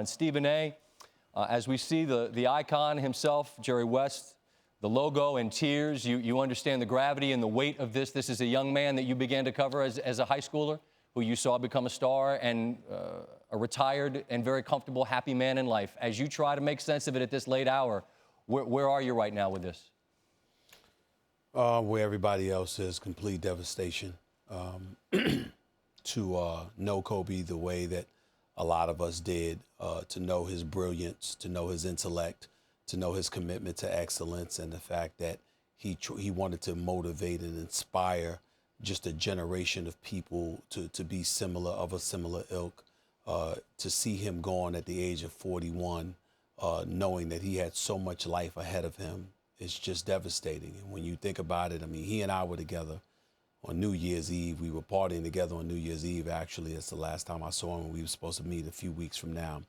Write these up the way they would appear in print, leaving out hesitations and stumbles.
And Stephen A., as we see the icon himself, Jerry West, the logo in tears, you understand the gravity and the weight of this. This is a young man that you began to cover as a high schooler, who you saw become a star and a retired and very comfortable, happy man in life. As you try to make sense of it at this late hour, where are you right now with this? Where everybody else is, complete devastation. To know Kobe the way that a lot of us did, to know his brilliance, to know his intellect, to know his commitment to excellence, and the fact that he wanted to motivate and inspire just a generation of people to be similar, of a similar ilk. To see him gone at the age of 41, knowing that he had so much life ahead of him, it's just devastating. And when you think about it, I mean, he and I were together on New Year's Eve. We were partying together on New Year's Eve, actually. That's the last time I saw him. We were supposed to meet a few weeks from now.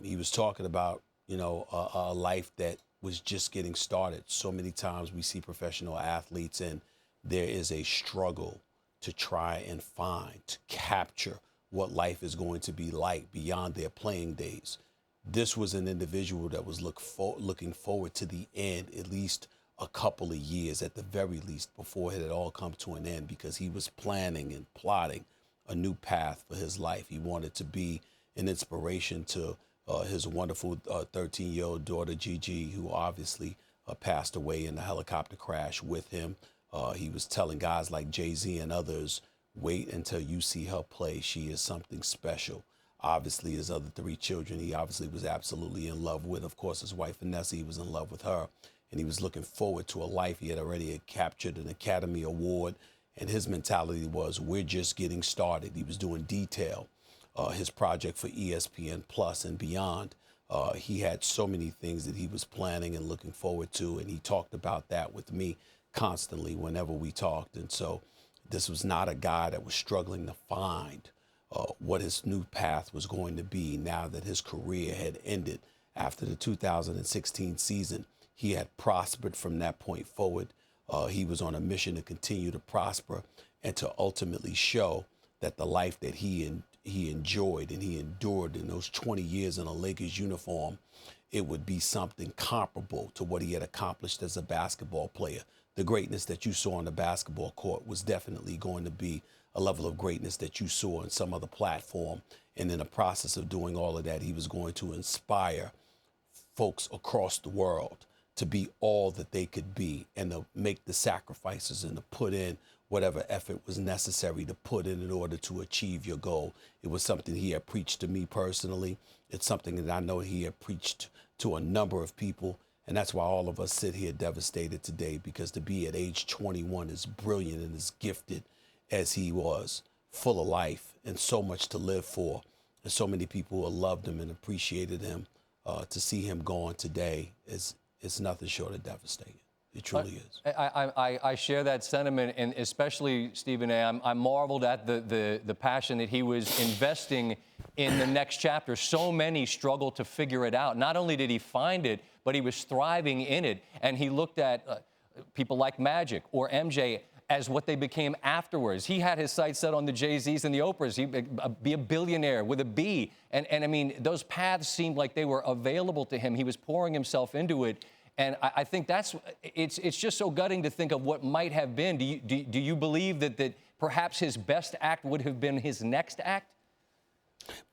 He was talking about, you know, a life that was just getting started. So many times we see professional athletes and there is a struggle to try and find, to capture what life is going to be like beyond their playing days. This was an individual that was looking forward to the end, at least a couple of years at the very least, before it had all come to an end, because he was planning and plotting a new path for his life. He wanted to be an inspiration to his wonderful 13-year-old daughter, Gigi, who obviously passed away in a helicopter crash with him. He was telling guys like Jay-Z and others, wait until you see her play. She is something special. Obviously, his other 3 children, he obviously was absolutely in love with. Of course, his wife, Vanessa, he was in love with her. And he was looking forward to a life. He had already captured an Academy Award. And his mentality was, we're just getting started. He was doing Detail, his project for ESPN Plus and beyond. He had so many things that he was planning and looking forward to. And he talked about that with me constantly whenever we talked. And so this was not a guy that was struggling to find what his new path was going to be now that his career had ended after the 2016 season. He had prospered from that point forward. He was on a mission to continue to prosper and to ultimately show that the life that he enjoyed and he endured in those 20 years in a Lakers uniform, it would be something comparable to what he had accomplished as a basketball player. The greatness that you saw on the basketball court was definitely going to be a level of greatness that you saw on some other platform. And in the process of doing all of that, he was going to inspire folks across the world to be all that they could be and to make the sacrifices and to put in whatever effort was necessary to put in order to achieve your goal. It was something he had preached to me personally. It's something that I know he had preached to a number of people. And that's why all of us sit here devastated today, because to be at age 21 as brilliant and as gifted as he was, full of life and so much to live for, and so many people who loved him and appreciated him, to see him gone today it's nothing short of devastating. It truly is. I share that sentiment, and especially, Stephen A., I'm marveled at the passion that he was investing in the next chapter. So many struggle to figure it out. Not only did he find it, but he was thriving in it. And he looked at people like Magic or MJ as what they became afterwards. He had his sights set on the Jay-Z's and the Oprahs. He'd be a billionaire with a B. And I mean, those paths seemed like they were available to him. He was pouring himself into it. And I think it's just so gutting to think of what might have been. Do you believe that perhaps his best act would have been his next act?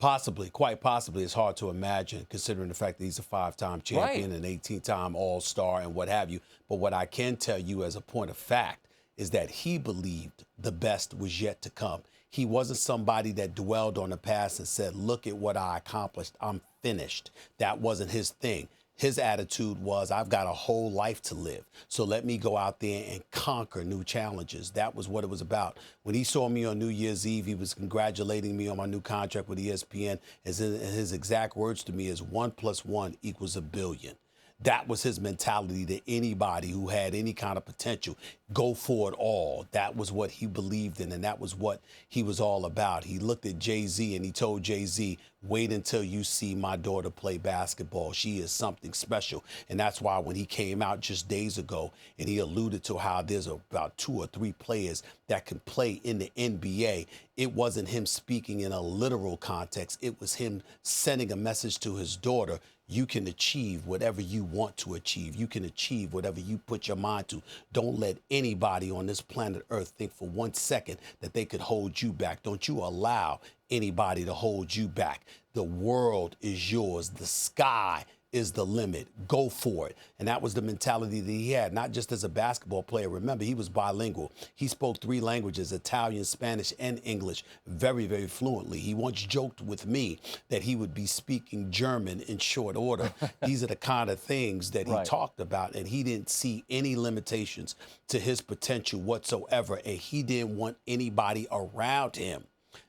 Possibly, quite possibly. It's hard to imagine, considering the fact that he's a 5-time champion, Right, an 18-time All-Star and what have you. But what I can tell you as a point of fact is that he believed the best was yet to come. He wasn't somebody that dwelled on the past and said, look at what I accomplished, I'm finished. That wasn't his thing. His attitude was, I've got a whole life to live, so let me go out there and conquer new challenges. That was what it was about. When he saw me on New Year's Eve, he was congratulating me on my new contract with ESPN. His exact words to me is 1 + 1 = 1 billion. That was his mentality to anybody who had any kind of potential. Go for it all. That was what he believed in, and that was what he was all about. He looked at Jay-Z and he told Jay-Z, wait until you see my daughter play basketball. She is something special. And that's why when he came out just days ago and he alluded to how there's about 2 or 3 players that can play in the NBA, it wasn't him speaking in a literal context. It was him sending a message to his daughter. You can achieve whatever you want to achieve. You can achieve whatever you put your mind to. Don't let anybody on this planet Earth think for 1 second that they could hold you back. Don't you allow anybody to hold you back. The world is yours. The sky is the limit. Go for it. And that was the mentality that he had, not just as a basketball player. Remember, he was bilingual. He spoke 3 languages, Italian, Spanish, and English, very, very fluently. He once joked with me that he would be speaking German in short order. These are the kind of things that he talked about, and he didn't see any limitations to his potential whatsoever, and he didn't want anybody around him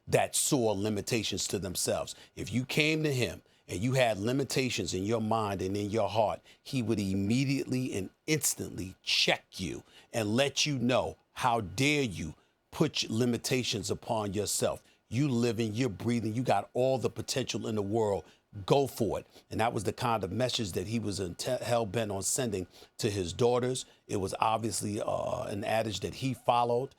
that saw limitations to themselves. If you came to him and you had limitations in your mind and in your heart, he would immediately and instantly check you and let you know, how dare you put limitations upon yourself. You living, you're breathing, you got all the potential in the world. Go for it. And that was the kind of message that he was hell-bent on sending to his daughters. It was obviously an adage that he followed.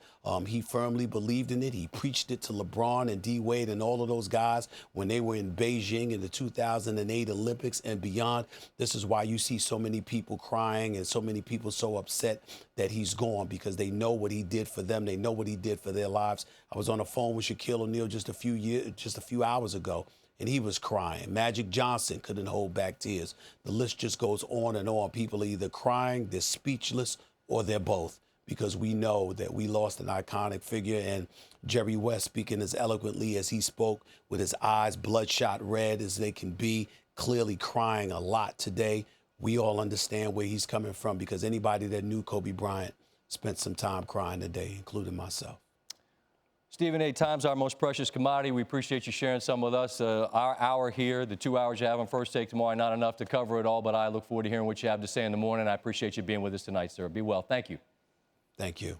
He firmly believed in it. He preached it to LeBron and D. Wade and all of those guys when they were in Beijing in the 2008 Olympics and beyond. This is why you see so many people crying and so many people so upset that he's gone, because they know what he did for them. They know what he did for their lives. I was on the phone with Shaquille O'Neal just a few hours ago, and he was crying. Magic Johnson couldn't hold back tears. The list just goes on and on. People are either crying, they're speechless, or they're both, because we know that we lost an iconic figure. And Jerry West, speaking as eloquently as he spoke, with his eyes bloodshot red as they can be, clearly crying a lot today. We all understand where he's coming from, because anybody that knew Kobe Bryant spent some time crying today, including myself. Stephen A., time's our most precious commodity. We appreciate you sharing some with us. Our hour here, the 2 hours you have on First Take tomorrow, not enough to cover it all, but I look forward to hearing what you have to say in the morning. I appreciate you being with us tonight, sir. Be well. Thank you. Thank you.